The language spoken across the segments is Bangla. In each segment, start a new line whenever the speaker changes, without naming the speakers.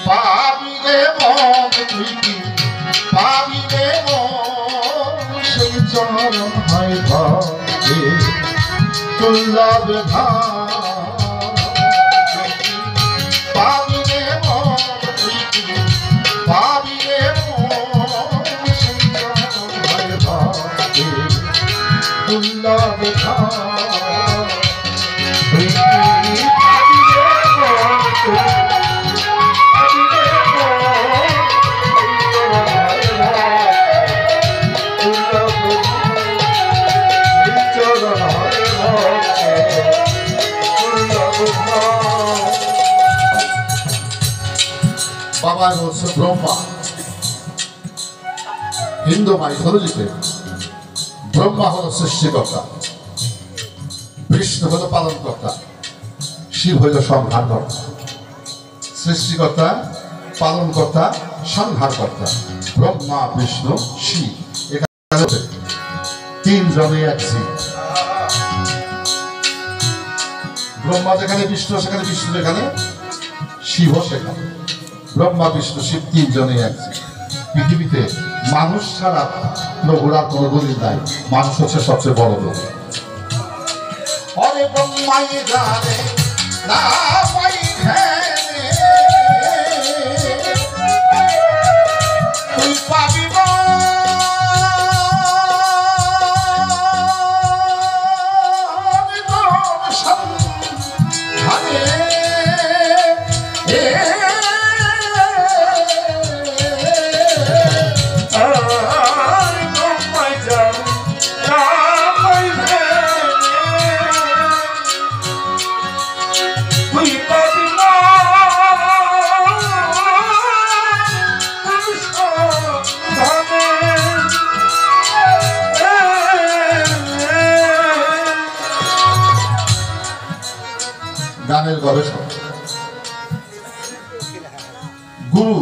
পাবি রে মন তুই কি পাবি রে মন সেই চরণ হয় ভক্তি দুর্লভ পাবি রে মন তুই কি পাবি রে মন সেই চরণ হয় ভক্তি দুর্লভ বাবা হচ্ছে ব্রহ্মা। হিন্দু মাইথোলজিতে ব্রহ্মা হল সৃষ্টিকর্তা, বিষ্ণু হল পালনকর্তা, শিব হইল সংহারকর্তা। সৃষ্টিকর্তা, পালনকর্তা, সংহারকর্তা, ব্রহ্মা বিষ্ণু শিব, এখানে তিনজনে এক জীব। ব্রহ্মা যেখানে বিষ্ণু সেখানে বিষ্ণু, যেখানে শিব সেখানে ব্রহ্মা বিষ্ণু শিব তিনজনে এক জীব। পৃথিবীতে মানুষ ছাড়া প্রভুর আর কোনো দলিল নাই, মানুষ হচ্ছে সবচেয়ে বড় দলিল। অরে ব্রহ্মাই জানে না পাই তুই পাবি গানের গবেষক গুরু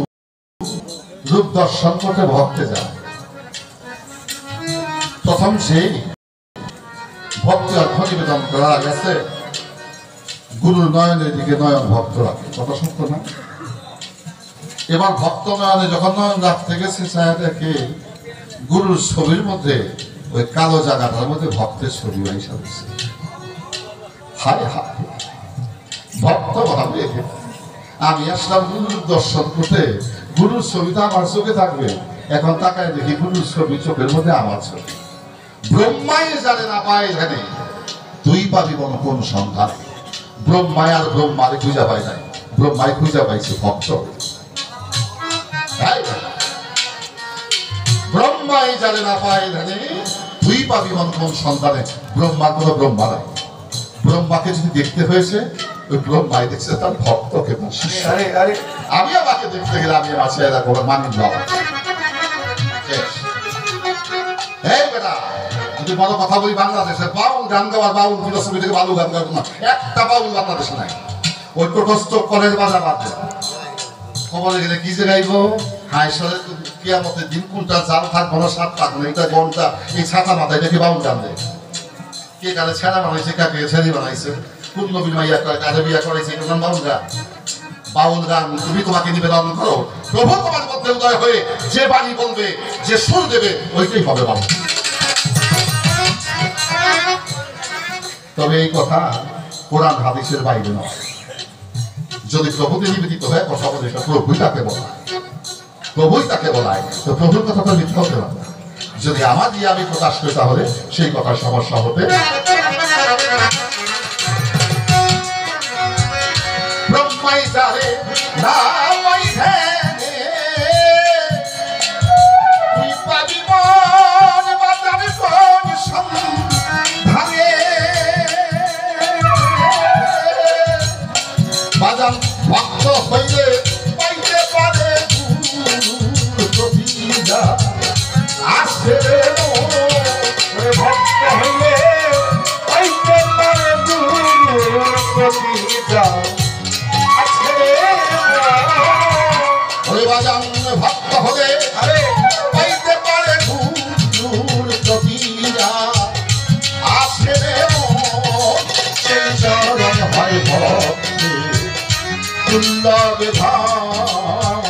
রূপ দর্শন করতে ভক্তে যায়। প্রথম সেই ভক্তি অর্থ নিবেদন করা গেছে, গুরুর নয়নের দিকে নয়ন ভক্ত রাখে, কথা সত্য না? এবার ভক্ত নয়নে যখন নয়ন রাখতে গেছে, ছায়া দেখে গুরুর ছবির মধ্যে ওই কালো জায়গাটার মধ্যে ভক্তের ছবি হিসাবে। হায় হায়, ভক্ত ভাবে আমি আসলাম গুরুর দর্শন করতে, গুরুর ছবিটা আমার চোখে থাকবে, এখন তাকায় দেখি গুরুর ছবি চোখের মধ্যে আমার ছবি। ব্রহ্মাই জানে না পায় এখানে তুই পাবি কোন সন্ধান। ব্রহ্মাই আর ব্রহ্মারে খুঁজা পায় নাই, ব্রহ্মাই খুঁজা পাইছে ভক্ত। ব্রহ্মাই জানে না পায় এখানে তুই পাবি কোন সন্ধানে। ব্রহ্মার কোন ব্রহ্মা নাই। ব্রহ্মাকে যদি দেখতে হয়েছে, ওই ব্রহ্মাই দেখছে তার ভক্তকে। আমি আমাকে দেখতে গেলে আমি আছে মানি বাবা। যদি বড় কথা বলি, বাংলাদেশে বাউল গান গাওয়ার, বাউল ফিলোসফি থেকে বাউল গান গাওয়ার একটা বাউল বাংলাদেশে নাই। ওই প্রকস্ত কলেজ বাজা বাজে খবরে গেলে কি যে গাইব, হাইসরে কিয়ামতের দিন কোনটা জাল থাকবো না, সাত থাকবো না, এটা গনটা এই ছাতা মাথায় দেখে বাউল গান দেয়। কে কালে ছেড়া বানাইছে, কাকে ছেড়ি বানাইছে, কোন নবীর মাইয়া করে, কারে বিয়া করাইছে, এটা বাউল গান। বাউল গান তুমি তোমাকে নিবেদন করো, প্রভু তোমার মধ্যে উদয় হয়ে যে বাণী বলবে, যে সুর দেবে, ওইটাই হবে বাউল। তবে এই কথা কোরআন হাদিসের বাইরে নয়। যদি প্রভুতে নিবেদিত হয় কথা বলে, প্রভুই তাকে বলায়, প্রভুই তাকে বলায়, তো প্রভুর কথা তো মিথ্যা হতে পারে না। যদি আমার দিয়ে আমি প্রকাশ করি, তাহলে সেই কথার সমস্যা হতে। ব্রহ্মাই জানে না পাই তুই পাবি মন বাজারে কোন সন্ধানে। বাজান ভক্ত হইলে পাইতে পারে আসে ভক্ত হইলে পাইতে পারে বাজান ভক্ত হলে পাইতে পারে আসে সেই চরণ হয় ভক্তি দুর্লভ ধাম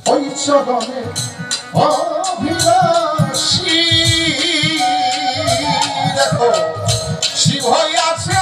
ওই চরণে অভিলাষী দেখো শিব হইয়াছে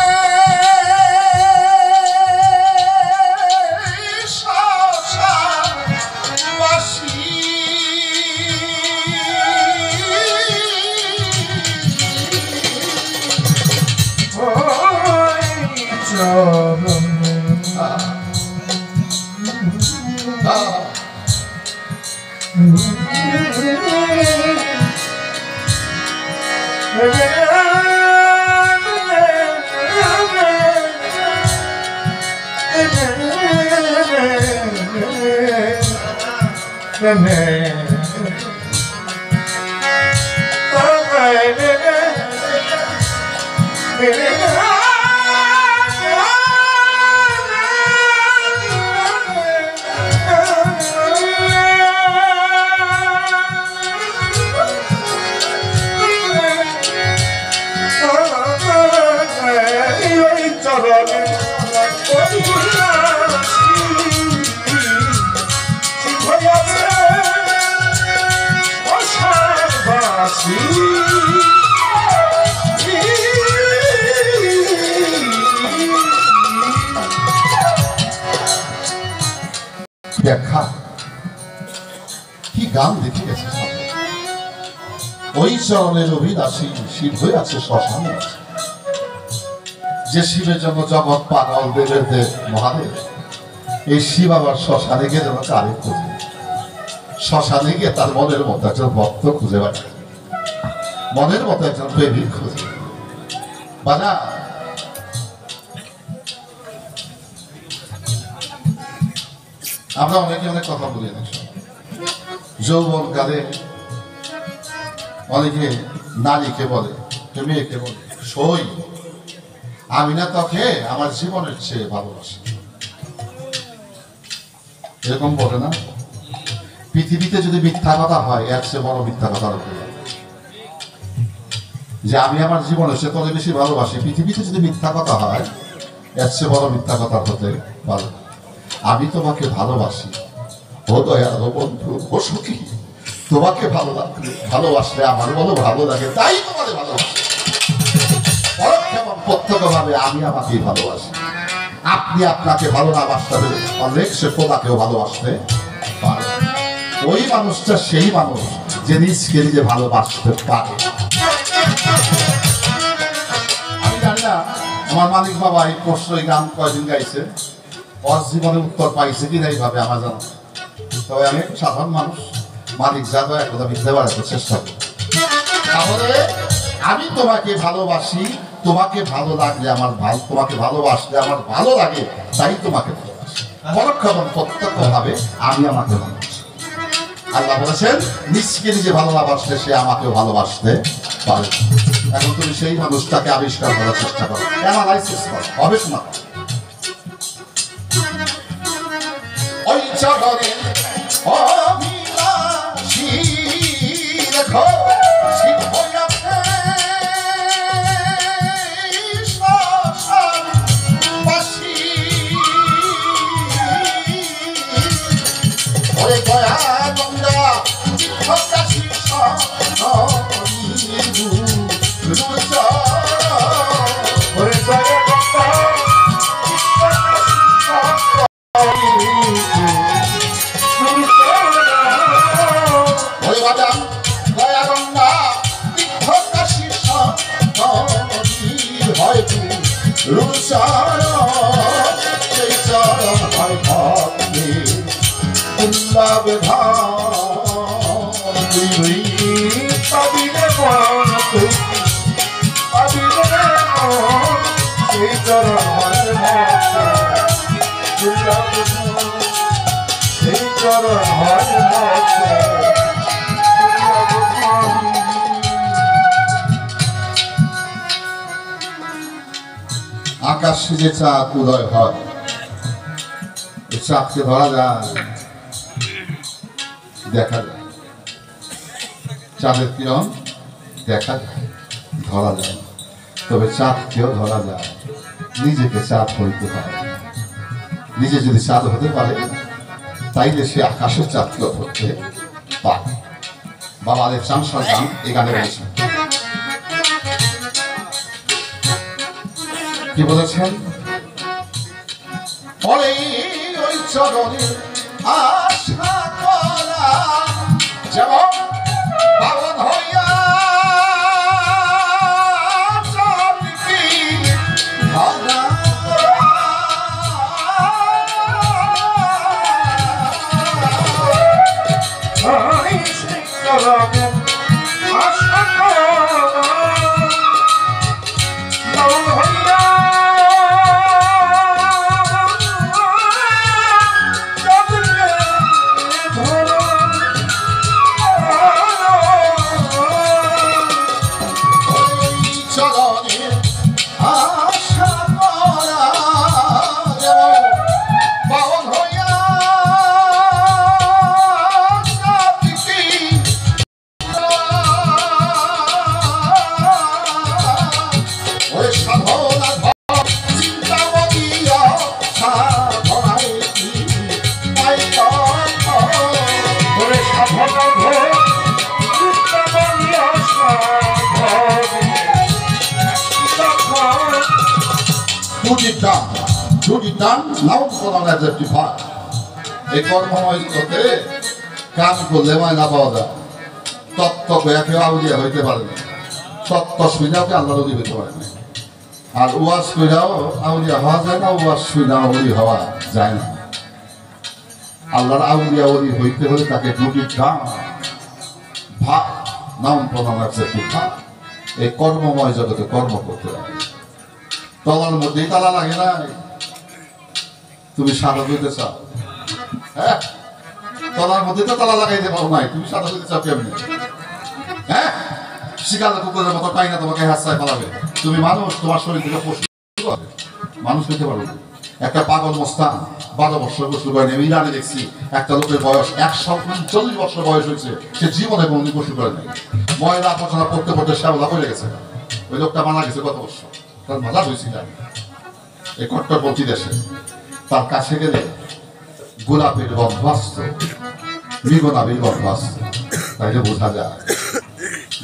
শ্মশানবাসী ব্যাখ্যা কি গান দেখে গেছে ওই চরণের অভিলাষী শিব হয়ে আছে শ্মশানে যে শিবের জন্য জগৎ পাগল দেবের দেব মহাদেব এই শিব আবার শ্মশানে গিয়ে যেন কারে খুঁজে শ্মশানে গিয়ে তার মনের মতো একজন ভক্ত খুঁজে পাচ্ছে মনের মতো একজন প্রেমিক খুঁজে বাজা আমরা অনেকে অনেক কথা বলি যৌবন কালে অনেকে নারীকে বলে মেয়েকে বলে সই আমি না তোকে আমার জীবনের চেয়ে ভালোবাসি এরকম বলে না পৃথিবীতে যদি মিথ্যা কথা হয় এর চেয়ে বড় মিথ্যা কথা যে আমি আমার জীবনের চেয়ে তোকে বেশি ভালোবাসি পৃথিবীতে যদি মিথ্যা কথা হয় এর চেয়ে বড় মিথ্যা কথা হতে পারে আমি তোমাকে ভালোবাসি ও দয়াল বন্ধু ও সুখী তোমাকে ভালো লাগলে ভালোবাসলে আমার বলো ভালো লাগে তাই তোমাদের ভালোবাসি পরোক্ষ এবং প্রত্যক্ষভাবে আমি আমাকে ভালোবাসি আপনি আপনাকে ভালো না বাসতে পারলে সে খোদাকেও ভালোবাসতে পারে ওই মানুষটা সেই মানুষ যে নিজকে নিজে ভালোবাসতে পারে আমি জানি না আমার মালিক বাবা এই প্রশ্ন এই গান কয়দিন গাইছে ওর জীবনে উত্তর পাইছে কিনা এইভাবে আমার জানা তবে আমি সাধারণ মানুষ মালিক যা দয়া কথা বিদ্যা বাড়াতে চেষ্টা করি তাহলে আমি তোমাকে ভালোবাসি তোমাকে ভালো লাগলে আমার ভালো তোমাকে ভালোবাসলে আমার ভালো লাগে তাই তোমাকে ভালোবাসি পরোক্ষ এবং প্রত্যক্ষ ভাবে আমি আমাকে ভালোবাসি আল্লাহ বলেছেন নিজকে নিজে ভালো না বাসলে সে আমাকেও ভালোবাসতে পারে এখন তুমি সেই মানুষটাকে আবিষ্কার করার চেষ্টা করো অ্যানালাইসিস করো গবেষণা করো ওই চরণে অভিলাষী দেখো শিব হইয়াছে শ্মশানবাসী ওরে দয়া গঙ্গা ভক্তাশী ওরে দয়া গঙ্গা আকাশে যে চাঁদ উদয় হয়, এই চাঁদকে ধরা যায়, দেখা যায়, চাঁদের কিরণ দেখা যায়, ধরা যায়, তবে চাঁদকেও ধরা যায়। নিজেকে চাঁদ হইতে পারে, নিজে যদি চাঁদ হতে পারে তাইলে সে আকাশের চাঁদকেও ধরতে পারে। বাবা আলেপ চাংসার গান এই গানে বলছেন, কি বলেছেন? ওই চরণে আশা করা যেমন পাবন হইয়া এই কর্মময় জগতে কাম করলে মায়না পাওয়া যায়। তত্ত্ব কেউ আউলিয়া হইতে পারে না, তত্ত্ব শুইনাও কে আল্লাহ রলি হইতে পারে না। আর ওয়াজ শুইনাও আউলিয়া হওয়া যায় না, ওয়াজ শুইনাও অলি হওয়া যায় না। আল্লাহর আউলিয়া অলি হইতে হলে তাকে দুটি কাম ভাগ নাম প্রণাম আছে ভাগ। এই কর্মময় জগতে কর্ম করতে লাগে, তলার মধ্যেই তালা লাগে না। তুমি সাদা হইতে চাও, হ্যাঁ, তলার মধ্যে তো তালা লাগাইতে পারো নাই, তুমি সাদা হইতে চাও কেমনি? হ্যাঁ, শিকার কুকুরের মতো তাই না তোমাকে হাসায় পালাবে। তুমি মানুষ, তোমার শরীর থেকে পশু মানুষ হইতে পারো। একটা পাগল মস্তান 12 বছর গোসল করে নেই। ইরানে দেখছি একটা লোকের বয়স 140 বছর বয়স হয়েছে, সে জীবনে কোনদিন গোসল করে নাই। ময়লা আবর্জনা পড়তে পড়তে শ্যাওলা পড়ে গেছে। ওই লোকটা মারা গেছে গত বছর, তার মারা হয়েছিল এই কট্টরপন্থী দেশে। তার কাছে গেলে গোলাপের গন্ধ আসত, মৃগনাবির গন্ধ আসত, তাইলে বোঝা যায়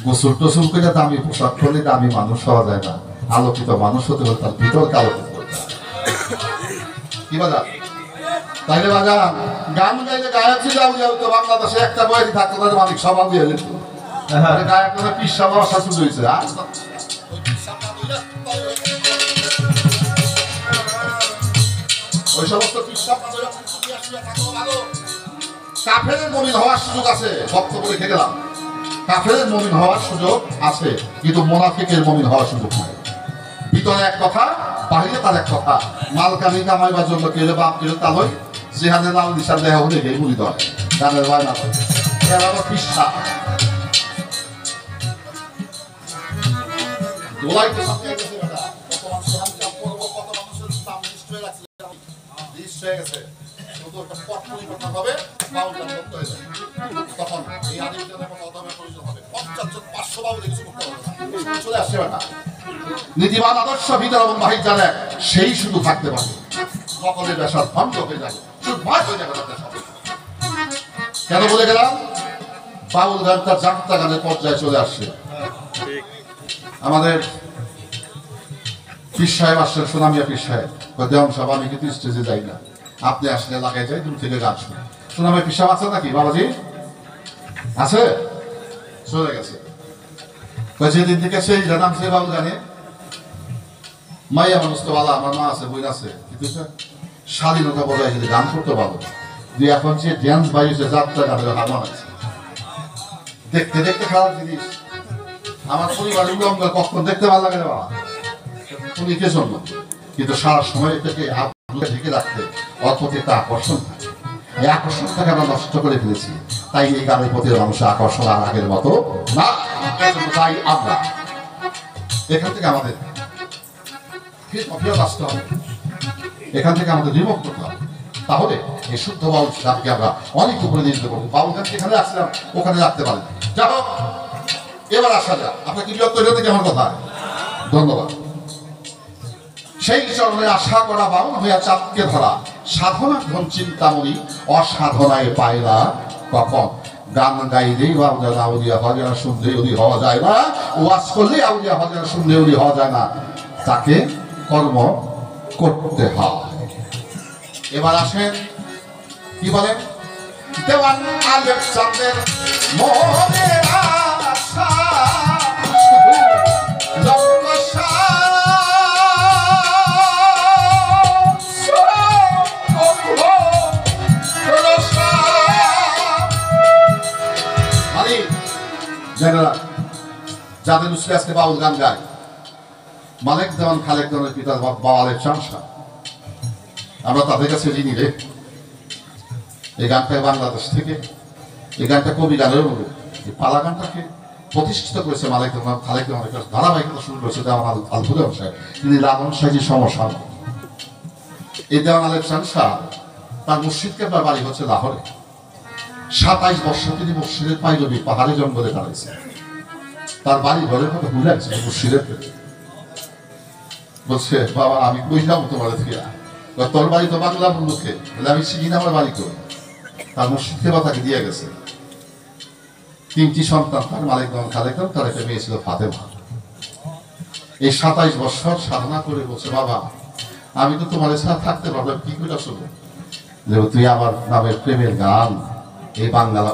গোসল টোসল করে দামি পোশাক করলে দামি মানুষ হওয়া যায় না। আলোকিত মানুষ হতে হলে তার ভিতরকে আলোকিত করতে হয়। কি বাজা? তাইলে বাজা গান গাইলে গায়ক ছিল হইতো বাংলাদেশে একটা বয়সী থাকতো, তাদের মালিক সব দিয়ে যেত। গায়ক পিসা বাবা শাশুড় হয়েছে। ওই সমস্ত কাফেরের মুমিন হওয়ার সুযোগ আছে। বক্তব্য লিখে গেলাম, কাফেরের মুমিন হওয়ার সুযোগ আছে, কিন্তু মুনাফিকের মুমিন হওয়ার সুযোগ নাই। ভিতরে এক কথা, বাহিরে তার এক কথা। মাল কামি কামাইবার জন্য কেউ বাপ কেউ তালই, যেখানে লাল দিশার দেহ হলে এই মুড়ি দেয় গানের বায়না হয়। এরা পিসা দোলাই তো সব গেছে বেটা, কত মানুষ হামকা করব, কত মানুষের দাম লিস্ট হয়ে গেছে। শুধু একটা পট পরিবর্তন হবে, বাউলটা বন্ধ হয়ে যাবে। তখন এই আদিবাসীদের মতো অদমের প্রয়োজন হবে। 50-500 বাউল কিছু করতে হবে না, চলে আসছে বেটা। নীতিবান আদর্শ ভিতর এবং বাহির জানে, সেই শুধু থাকতে পারে। সকলের ব্যবসা ভণ্ড হয়ে যাবে, শুধু মাছ হয়ে যাবে। কেন বলে গেলাম? বাউল গানটা যাত্রা গানের পর্যায়ে চলে আসছে। আমাদের পীর সাহেব আসছেন, সোনামিয়া পীর সাহেব। দেওয়ান সাহেব আমি কিন্তু স্টেজে যাই না, আপনি আসলে লাগাই যাই, দূর থেকে গান শুনে। সোনামিয়া পীর সাহেব আছে নাকি বাবাজি? আছে, চলে গেছে। যেদিন থেকে সেই জানাম সে বাবু জানে মাইয়া মানুষ তো ভালো, আমার মা আছে, বই আছে, কিন্তু স্বাধীনতা বজায় যদি গান করতে পারো। যে এখন যে ড্যান্স বাইছে যাত্রা গানের হারমান আছে, দেখতে দেখতে খারাপ জিনিস। আমার পরিবারের উলঙ্গ কখন দেখতে ভালো লাগে না বাবা, উনি কে জন্য, কিন্তু সারা সময় থেকে ঢেকে রাখতে অল্প একটা আকর্ষণ থাকে। এই আকর্ষণটাকে আমরা নষ্ট করে ফেলেছি। তাই এই গানের প্রতি মানুষের আকর্ষণ আর আগের মতো না। তাই আমরা এখান থেকে আমাদের ফেরত আসতে হবে, এখান থেকে আমাদের বিমুক্ত করতে হবে। তাহলে এই শুদ্ধ বাউল গানকে আমরা অনেক উপরে নিয়ে যেতে পারবো। বাউল গানকে এখানে আসছিলাম, ওখানে রাখতে পারেন। যা হোক, এবার আসা যাক। আপনার কি বিরক্ত হইল থেকে আমার কথা? ধন্যবাদ। সেই চরণে আশা করা বাউল হইয়া চাঁদকে ধরা, সাধনা ধন চিন্তামণি অসাধনায় পায় না কখন। গান গাইলেই আউলিয়া আউলিয়া হওয়া যায় না, শুনলেই উনি হওয়া যায় না, ওয়াজ করলেই আউলিয়া হওয়া যায় না, শুনলে উনি হওয়া যায় না, তাকে কর্ম করতে হয়। এবার আসেন, কি বলেন? দেওয়ান আলেকজান্ডার মনে আশা যাদের মুসলিম আজকে বাউল গান গায়, মালেক দেওয়ান খালেক দেওয়ানের পিতা বাবা আলেকজান্ডার শাহ, আমরা তাদের কাছে ঋণী রে। এই গানটা বাংলাদেশ থেকে, এই গানটা কবি গানের অনুরূপ। এই পালা গানটাকে প্রতিষ্ঠিত করেছে মালেক দেওয়ান খালেক দেওয়ানের কাছে, ধারাবাহিকতা শুরু করেছে দেওয়ান আল-হুদায়ন সাহেব, তিনি লালন সাহেবের সমসান। এই দেওয়ান আলেকজান্ডার শাহ তার মুর্শিদকে তার বাড়ি হচ্ছে লাহোরে। 27 বছর তিনি মুর্শিদের পাইলবি পাহাড়ি জঙ্গলে কাটাইছে। তার বাড়ি ঘরের মতো ঘুরাইছে মুর্শিদের। বলছে, বাবা আমি কই যাবো তোমার থেকে? তোর বাড়ি তো বাংলার মুখে, আমি চিনি না আমার বাড়ি কই। তার মুর্শিদকে বা তাকে দিয়ে গেছে। 3টি সন্তান তার, মালিক দেওয়ান খালেক দেওয়ান, তার একটা মেয়ে ছিল ফাতেমা। এই 27 বছর সাধনা করে বলছে, বাবা আমি তো তোমার ছাড়া থাকতে পারবো, কি করে শুনো যে তুই আমার নামের প্রেমের গান এই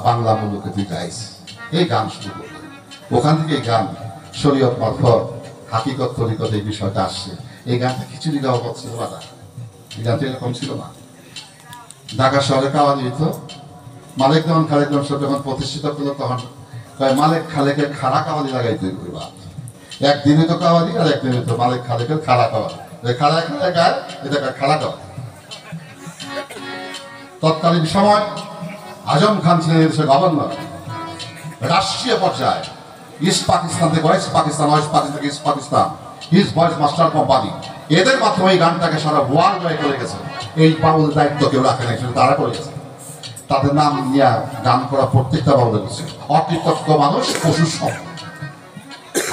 বাংলা মুলুকে তুই গাইস। এই গান শুরু করবে, ওখান থেকে এই গান শরীয়ত মারফত হাকিকত তরিকত এই বিষয়টা আসছে। এই গানটা খিচুড়ি গাওয়া হচ্ছিল বাবা, এই গানটা এরকম ছিল না। ঢাকা শহরে কাওয়ালি হইত। মালিক দেওয়ান খালেক দেওয়ান সাহেব যখন প্রতিষ্ঠিত করলো, তখন মালিক খালেকের খাড়া কাওয়ালি লাগাই তৈরি করবা। একদিনে তো কাওয়ালি, আর একদিনে তো মালিক খালেকের খাড়া কাওয়ালি। খাড়া খাড়া গায়, এটা খাড়া কাওয়ালি। তৎকালীন সময় আজম খান ছিলেন দেশের গভর্নর। রাষ্ট্রীয় পর্যায়ে ইস্ট পাকিস্তান থেকে ওয়েস্ট পাকিস্তান, ওয়েস্ট পাকিস্তান থেকে east Pakistan, his voice master company, এদের মাধ্যমে এই গানটাকে সারা ওয়ার্ল্ড ওয়াইড করে গেছে। এই বাউল দায়িত্ব কেউ রাখে নাই, সেটা তারা করে গেছে। তাদের নাম নিয়ে গান করা প্রত্যেকটা বাউলের গেছে। অকৃতজ্ঞ মানুষ পশুর সম।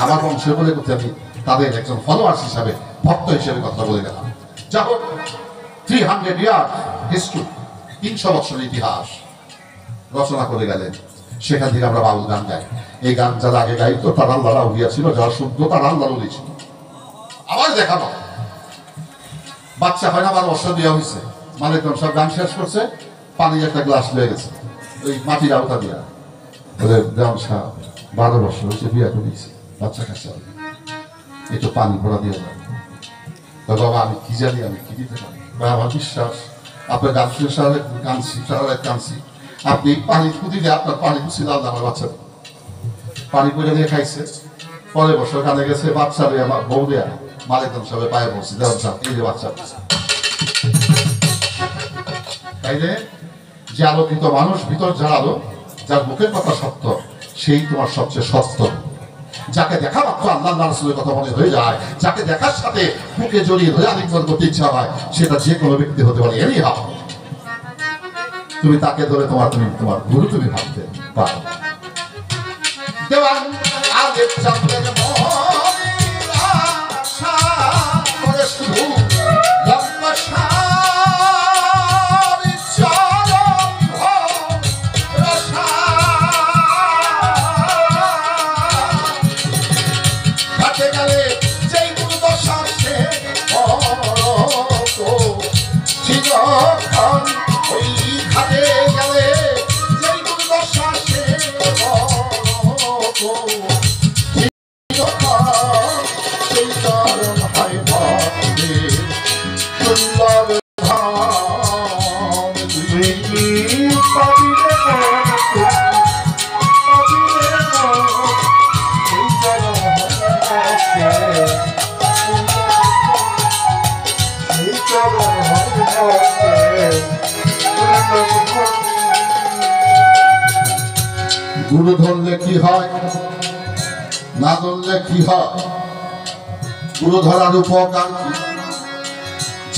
আমার বংশে বলে করতে আমি তাদের একজন ফলোয়ার্স হিসাবে, ভক্ত হিসেবে কথা বলে গেলাম। যা হোক, 300 ইয়ার হিস্ট্রি, 300 বছরের ইতিহাস রচনা করে গেলেন। সেখান থেকে আমরা বাউল গান গাই। এই গান যারা আগে গাইতো তারা আল্লাহর আউলিয়া ছিল, যারা শুদ্ধ তারা আল্লাহর ওলি ছিল। আবার দেখাবো, বাচ্চা হয় না, 12 বছর দেওয়া হয়েছে, মানে সব গান শেষ করছে, পানির একটা গ্লাস লেগে গেছে ওই মাটির আওতা দিয়া। দেওয়ান শাহ 12 বছর হয়েছে, বিয়া করেছে, বাচ্চা কাছে একটু পানি ভরা দিয়ে যাবে। বাবা আমি কি জানি, আমি কি দিতে পারি? আমার বিশ্বাস আপনার গান শুনে সারা কাঁদছি, সারা রাত কাঁদছি। আপনি পানি খুঁদিলে আপনার পানি খুঁজছিল আল্লাহ আমার বাচ্চা পানি করে দিয়ে খাইছে। পরের বছর কানে গেছে, বাচ্চা দিয়ে আমার বউ দেয়া মালিক সাহেব পায়ে পড়ছি, দেওয়ান সাহেব এই যে বাচ্চা। তাইলে যে আলোকিত মানুষ, ভিতর যার আলো, যার মুখের কথা সত্য, সেই তোমার সবচেয়ে সত্য। যাকে দেখা মাত্র আল্লাহ রাসূলের কথা মনে হয়ে যায়, যাকে দেখার সাথে বুকে জড়িয়ে ধরে আলিঙ্গন করতে ইচ্ছা হয়, সেটা যে কোনো ব্যক্তি হতে পারে। এরই হাব তুমি তাকে ধরে তোমার গুরু তুমি ভাবতে পারো। দেওয়ান আলেকজান্ডার মনে আশা করে শুধু লম্বা সারি চরণ ভরসা। ঘাটে গেলে যেই দুর্দশা সে চিরক্ষণ, ওই ঘাটে গেলে যেই দুর্দশা সে সেই চরণ হয় ভক্তি সুন্দর ধাম। তুই কি পাবিলে গুরু ধরলে কি হয়, না ধরলে কি হয়? গুরু ধরার উপকার কি?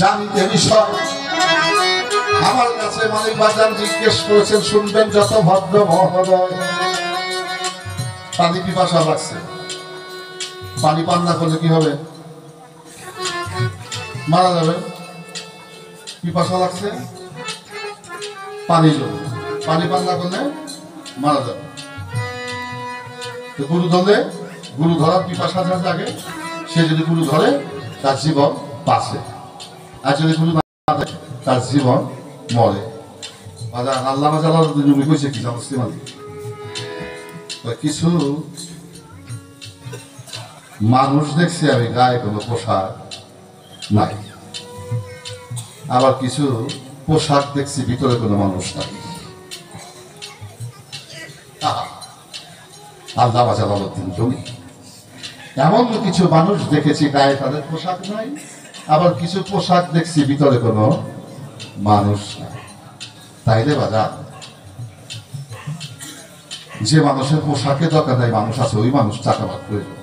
জানিতে বিষয় আমার কাছে মানিক বাজার জিজ্ঞেস করেছেন, শুনবেন যত ভদ্র মহোদয়। পানি পিপাসা লাগছে, পানি পান না করলে কি হবে? মারা যাবে। পিপাসা লাগছে, পানি জমে, পানি পান না করলে মারা যাবে। তো গুরু ধরলে, গুরু ধরার পিপাসা যার জাগে, সে যদি গুরু ধরে তার জীবন বাঁচে, আর যদি গুরু না ধরে তার জীবন মরে। আল্লাহ কইছে কি মুসলিম, কিছু মানুষ দেখছি আমি গায়ে কোনো পোশাক নাই, আবার কিছু পোশাক দেখছি ভিতরে কোনো মানুষ নাই। আল্লাহ জালালউদ্দিন জমি এমন কিছু মানুষ দেখেছি গায়ে তাদের পোশাক নাই, আবার কিছু পোশাক দেখছি ভিতরে কোনো মানুষ নাই। তাইলে বাজার যে মানুষের পোশাকে দরকার নাই মানুষ আছে, ওই মানুষ চাকাবাদ প্রয়োজন।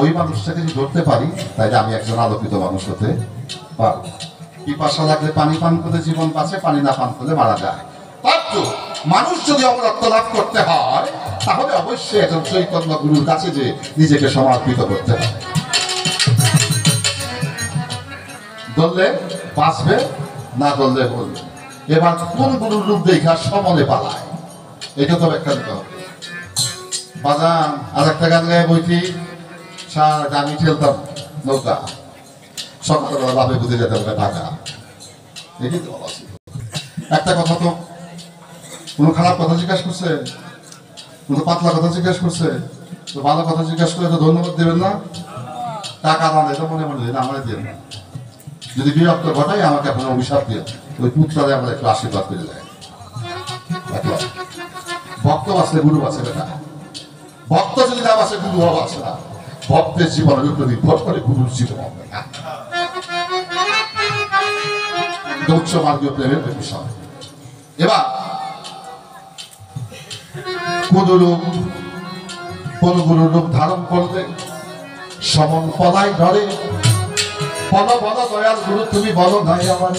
ওই মানুষটাকে যদি ধরতে পারি তাইলে আমি একজন আলোকিত মানুষ হতে পারব। পিপাসা লাগলে পানি পান করলে জীবন বাঁচে, পানি না পান করলে মারা যায়। মানুষ যদি অমরত্ব লাভ করতে হয় তাহলে অবশ্যই একজন চৈতন্য গুরুর কাছে যে নিজেকে সমর্পিত করতে হবে। ধরলে বাঁচবে, না ধরলে বলবে। এবার কোন গুরুর রূপ দেখা সমলে পালায়, এটা তো ব্যাখ্যা দিতে হবে। বাজান আর একটা গান গায়ে বইটি, আমি খেলতাম নৌকা, সকালবেলা বাপে বুঝে যেতে হবে ঢাকা। দেখি তো একটা কথা, তো কোনো খারাপ কথা জিজ্ঞাসা করছে, কোনো পাতলা কথা জিজ্ঞাসা করছে, তো ভালো কথা জিজ্ঞাসা করে তো ধন্যবাদ দেবেন না? টাকা না দেয় তো মনে মনে না, আমাদের দেন না। যদি বিরক্ত ঘটাই আমাকে আপনার অভিশাপ দিয়ে ওই পুত্রারে আমরা একটু আশীর্বাদ করে দেয়। ভক্ত বাঁচলে গুরু বাঁচে না, ভক্ত যদি না বাঁচে গুরু বাঁচে না। ভক্তের জীবনের উপর নির্ভর করে গুরুর জীবন হবে না। উচ্চ মার্গীয় প্রেমের বিষয়। এবার কোন গুরুর রূপ ধারণ করলে সমন পলাই ধরে, বলো বলো দয়াল গুরু তুমি বলো নাই আমার,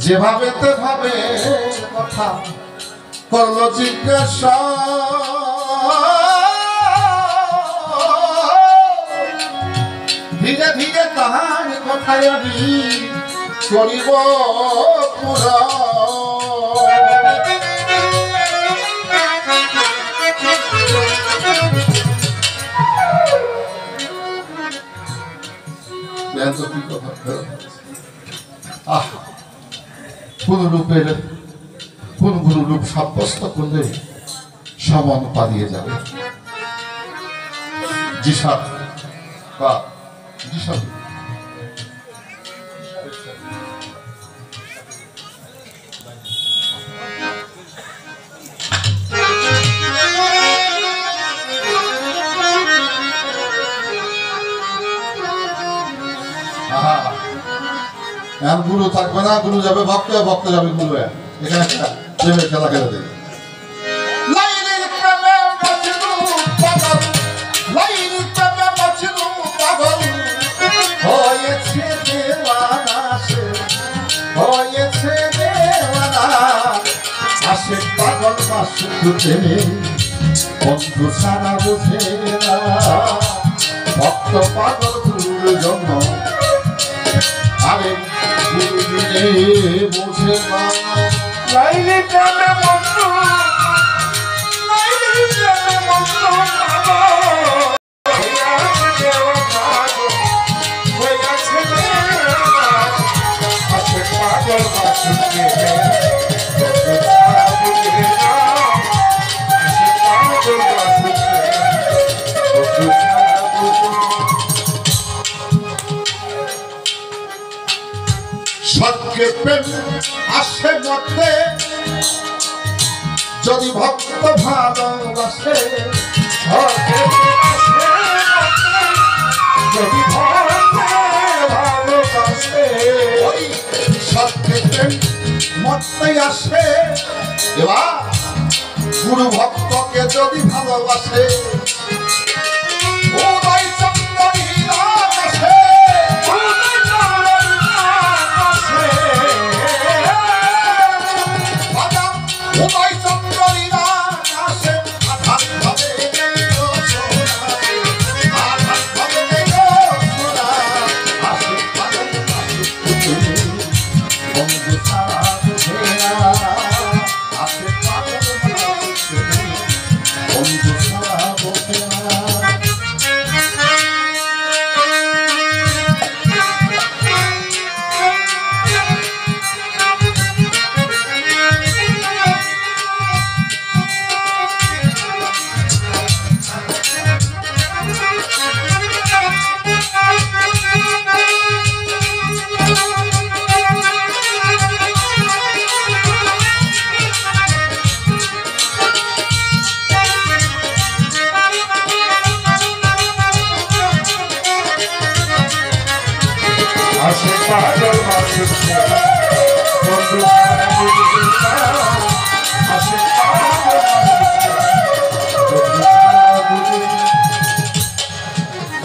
যেভাবে তেভাবে কথা করলো জিজ্ঞাসা। ধীরে ধীরে তাহার কথায় আমি করিব পুরা। কোন রূপের কোন গুরু রূপ সাব্যস্ত করলে সমান পালিয়ে যাবে। জিসাব বা জিসাব গুরু থাকবে না, গুরু যাবে ভক্ত, ভক্ত যাবে গুরু। এখানে একটা প্রেমের খেলা খেলে দেবে। পাগল বন্ধু সারা বোঝে না, ভক্ত পাগল গুরুর জন্য আরে গুরু দিলে বোঝে না। লাইলি প্রেমে বন্ধু, লাইলি প্রেমে বন্ধু পাগল বাসুকে সৎকে প্রেম আসে মতে, যদি ভক্ত ভালোবাসে, যদি ভক্ত ভালোবাসে, ওই সৎকে প্রেম মতে আসে। এবার গুরু ভক্তকে যদি ভালোবাসে, উদয় চন্দ্র নীল আকাশে, উদয় চন্দ্র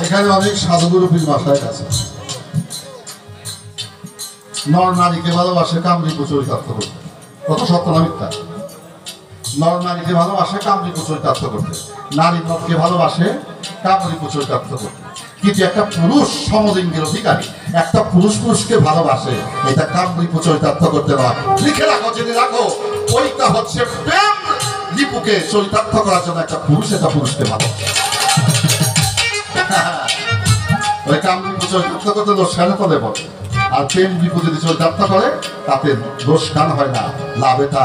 এখানে অনেক সাধুগুরু পীর মাথায় আছে। নর নারীকে ভালোবাসে কামরূপ চরিতার্থ করতে। কত সত্য না মিথ্যা? নর নারীকে ভালোবাসে কামরূপ চরিতার্থ করতে, নারী নরকে ভালোবাসে কামরূপ চরিতার্থ করতে। কিন্তু একটা পুরুষ সমলিঙ্গের অধিকারী একটা পুরুষ পুরুষকে ভালোবাসে, এটা কামরূপ চরিতার্থ করতে নয়। লিখে রাখো, জেনে রাখো, ওইটা হচ্ছে প্রেম রিপুকে চরিতার্থ করার জন্য একটা পুরুষ একটা পুরুষকে ভালোবাসে। ওই কামরূপ চরিতার্থ করতে দোষ কেন করে বলে? আর প্রেম রিপু যদি চরিতার্থ করে তাতে দোষ কান হয় না, লাভেটা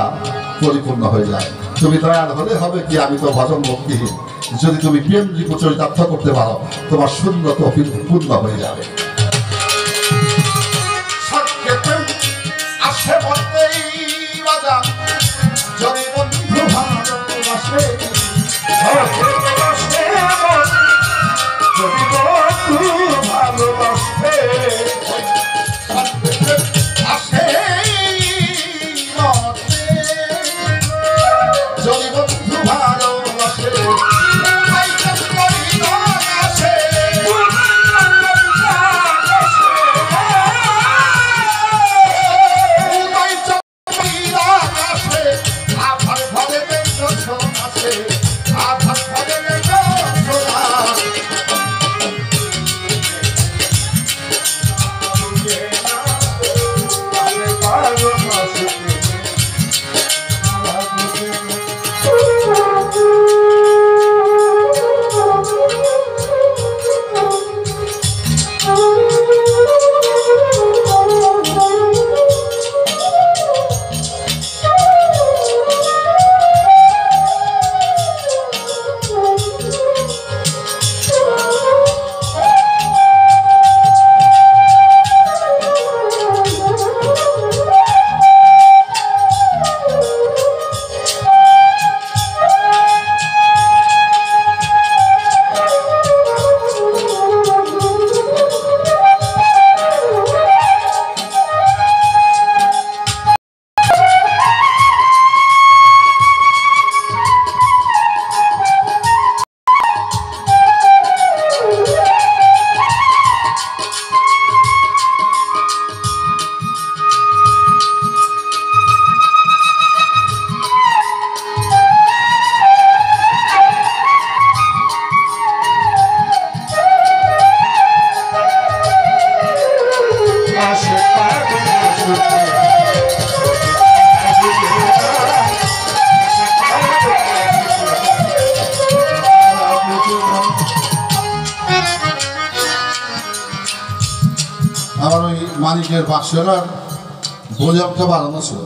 পরিপূর্ণ হয়ে যায়। তুমি দয়াল হলে হবে কি, আমি তো ভজন ভক্তিহীন। যদি তুমি প্রেম রিপু চরিতার্থ করতে পারো, তোমার সুন্দর তো পূর্ণ হয়ে যাবে। যদি বন্ধু ভালোবাসে, যদি বন্ধু ভালোবাসে, আসে যদি বন্ধু ভালোবাসে, আমার ওই মানিকের বাঁশিওয়ালার ভলিউমটা বাড়ানো ছিল।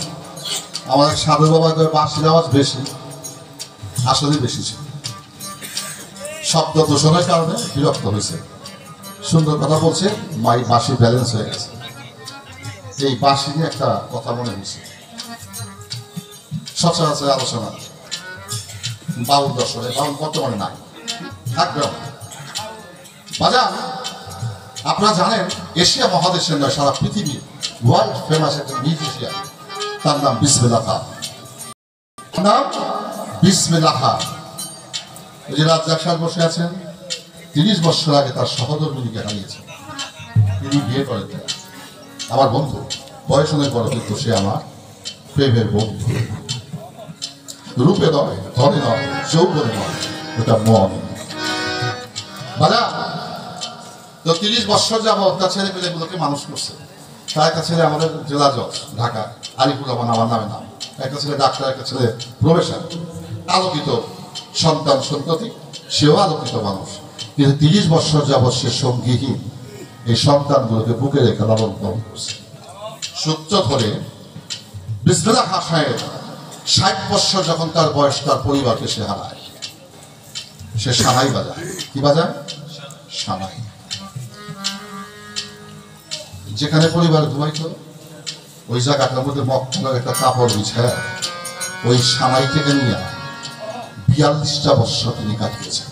আমার এক সাধু বাবার বাঁশির আওয়াজ বেশি, আসলে বেশি ছিল। শব্দ দূষণের কারণে বিরক্ত হয়েছে। সুন্দর কথা বলছে, মাই বাঁশি ব্যালেন্স হয়ে গেছে। এই বাঁশি নিয়ে একটা কথা মনে হয়েছে, সচরাচর আলোচনা বাউল দর্শনে, বাউল বর্তমানে নাই, থাকবেও বাজান। আপনারা জানেন এশিয়া মহাদেশের নয়, সারা পৃথিবীর ওয়ার্ল্ড ফেমাস একটা মিউজিশিয়ান, তার নাম বিসমিল্লাহ খান। নাম বিসমিল্লাহ খান। এই যে রাজ্জাক সাহেব বসে আছেন, 30 বছর আগে তার সহধর্মিনীকে হারিয়েছেন। তিনি বিয়ে করেন। আমার বন্ধু, বয়স অনেক বড়, কিন্তু সে আমার প্রেমের বন্ধু। রূপে নয়, ধনে নয়, যৌবনে নয়, ওটা মন। বাজা তো 30 বছর যাবৎ তার ছেলে পেলেগুলোকে মানুষ করছে। তার একটা ছেলে আমাদের জেলা জজ ঢাকা, আলিপুর রহমান আমার নামে নাম। একটা ছেলে ডাক্তার, একটা ছেলে প্রফেসর, আলোকিত সন্তান সন্ততি, সেও আলোকিত মানুষ। কিন্তু 30 বছর যাবৎ সে সঙ্গীহীন এই সন্তানগুলোকে বুকে রেখে লালন পালন করছে। সূত্র ধরে বিসমিল্লাহ খান সাহেব 60 বছর যখন তার বয়স, তার পরিবারকে সে হারায়। সে সানাই বাজায়। কি বাজায়? সানাই। যেখানে পরিবার ঘুমাইতো ওই জায়গাটার মধ্যে মক্কার একটা কাপড় বিছায় ওই সানাই থেকে নিয়ে 42টা বছর তিনি কাটিয়েছেন।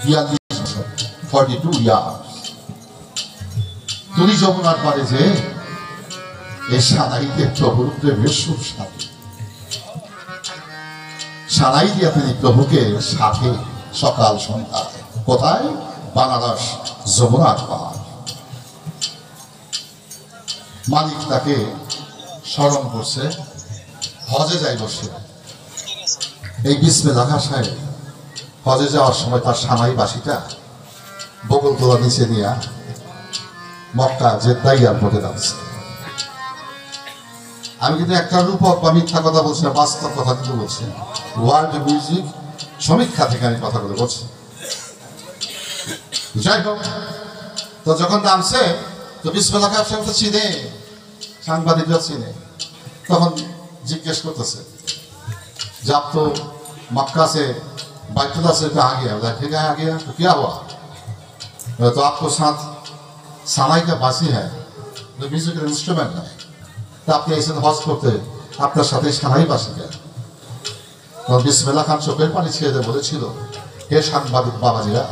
42 বছর, 42 ইয়ার্স। তুমি যমুনার পারে যে এই সানাইতে প্রভুর প্রেমের সুস্বাদু। সানাই দিয়া তিনি প্রভুকে সাথে সকাল সন্ধ্যা। কোথায়? বানারস যমুনার পাহাড়। মালিক তাকে স্মরণ করছে, হজে যাই বসে। এই বিসমিল্লাহ সাহেব হজে যাওয়ার সময় তার সানাই বাসিটা বগল তোলা নিচে নিয়ে মক্কা জেদ্দা এয়ারপোর্টে নামছে। আমি কিন্তু একটা রূপক বা মিথ্যা কথা বলছি না, বাস্তব কথা কিন্তু বলছি। ওয়ার্ল্ড মিউজিক সমীক্ষা থেকে আমি কথাগুলো বলছি। যাই হোক, তো যখন নামছে তো বিসমিল্লাহ সাহেব তো চিনে, সাংবাদিকরা চিনে। তখন জিজ্ঞেস করতেছে যে आप तो मक्का से बैतुल्ला से कहाँ गया? ठीक है, आ गया तो क्या हुआ? तो आपको साथ सानाई का बासी है, जो म्यूजिक इंस्ट्रूमेंट है, तो आपके ऐसे हज करते আপনার সাথে সানাই বাসি গেল। তখন বিসমিল্লাহ খান চোখের পানি ছেড়ে দিয়ে বলেছিল, হে সাংবাদিক বাবাজিরা,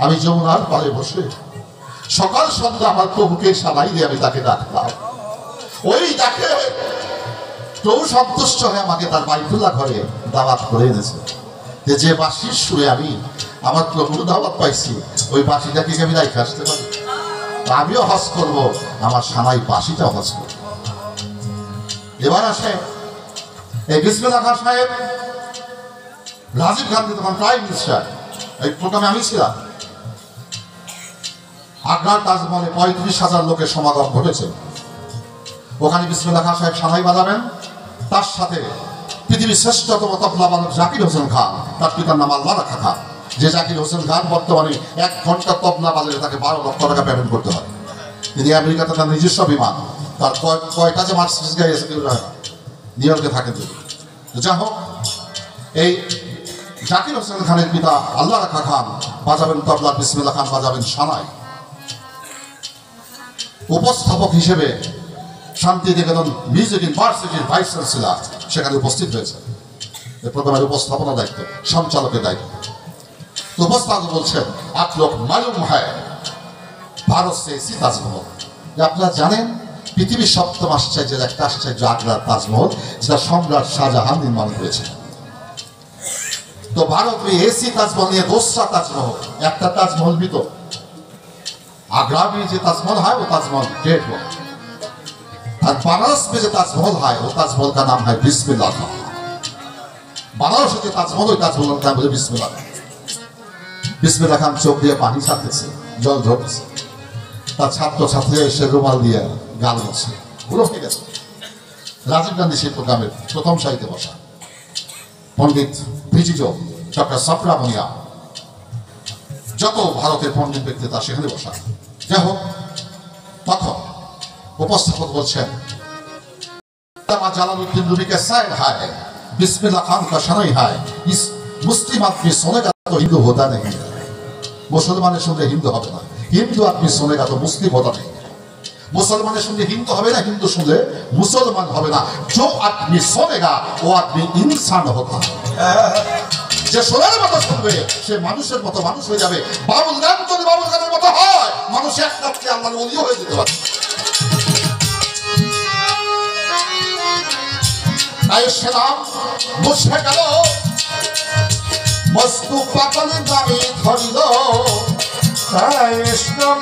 আমি যমুনার পাড়ে বসে সকাল সন্ধ্যা আমার প্রভুকে সানাই দিয়ে আমি তাকে ডাকতাম। ওই ডাকে প্রভু সন্তুষ্ট হয়ে আমাকে তার বাইতুল্লাহ ঘরে দাওয়াত করে এনেছে। যে বাঁশির সুরে আমি আমার প্রভুর দাওয়াত পাইছি, ওই বাঁশিটাকে আমি রাইখে আসতে পারি? আমিও হজ করবো, আমার সানাই বাঁশিটা হজ করবো। এবার আসে এই বিসমিল্লাহ খান সাহেব, রাজীব গান্ধী তখন প্রাইম মিনিস্টার, এই প্রোগ্রামে আমি ছিলাম। আগ্রার তাজমহলে 35,000 লোকের সমাগম ঘটেছে। ওখানে বিসমিল্লাহ খান সাহেব সানাই বাজাবেন, তার সাথে পৃথিবীর শ্রেষ্ঠতম তবলা বাদক জাকির হোসেন খান, তার পিতার নাম আল্লাহ রাখা খান। যে জাকির হোসেন খান বর্তমানে 1 ঘন্টা তবলা বাজালে তাকে 12 লক্ষ টাকা পেমেন্ট করতে হয়। তিনি আমেরিকাতে তার নিজস্ব বিমান, তার কয়টা যে মার্সিডিজ গাড়ি আছে কেউ জানে না, নিউ ইয়র্কে থাকেন তিনি। যা হোক, এই জাকির হোসেন খানের পিতা আল্লাহ রাখা খান বাজাবেন তবলা, বিসমিল্লাহ খান বাজাবেন সানাই। উপস্থাপক হিসেবে শান্তিনিকেতন মিউজিক ইউনিভার্সিটির ভাইস চ্যান্সেলর সেখানে উপস্থিত হয়েছে। প্রথমের উপস্থাপনা দায়িত্ব, সঞ্চালকের দায়িত্ব। তো উপস্থাপক বলছেন, आप लोग मालूम है ভারত সে এসি তাজমহল, আপনারা জানেন পৃথিবীর 7ম আশ্চর্যের একটা আশ্চর্য আগ্রার তাজমহল, যেটা সম্রাট শাহজাহান নির্মাণ করেছিলেন। তো ভারত में एसी ताजमहल নিয়ে दूसरा ताजमहल, একটা ताजमहल भी तो आगरा में जो ताजमहल है वो ताजमहल ग्रेट हुआ, और बनारस में जो ताजमहल है वो ताजमहल का नाम है बिस्मिल्लाह खान। बनारस जो ताजमहल ওই ताजमहल का नाम है बिस्मिल्लाह खान। বিসমিল্লাহ খান চোখ দিয়ে পানি ছাড়তেছে, জল ঝরতেছে। তার ছাত্র ছাত্রী এসে রুমাল দিয়ে গাল বলছে, পুরো হয়ে গেছে। রাজীব গান্ধী সেই প্রোগ্রামের প্রথম সারিতে বসা, পণ্ডিত ভিজিজ ডক্টর সফরামনিয়া, যত ভারতের পণ্ডিত ব্যক্তি তার সেখানে বসা। যাই হোক, তখন উপস্থাপক বলছেন, জালালউদ্দিন রুমিকে সাইড হায়, বিসমিল্লাহ খান কা সানাই হায়, ইস মুসলিম आदमी सुनेगा तो हिंदू होता नहीं है। मुसलमाনের শুনলে হিন্দু হবে না, হিন্দু आदमी सुनेगा तो मुस्लिम होता नहीं है। मुसलमाনের শুনলে হিন্দু হবে না, হিন্দু শুনলে মুসলমান হবে না। जो आदमी सुनेगा वो आदमी इंसान होता है। যে শোনার মতো শুনবে সে মানুষের মতো মানুষ হয়ে যাবে। বাউল গান যদি বাউল গানের মতো হয়, মানুষ এক রাত্রে আল্লাহর ওলিও হয়ে যেতে পারে। তাই সে নাম মুছে গেল, বস্তু পাতল দামি ধরিল,
তাই ইসলাম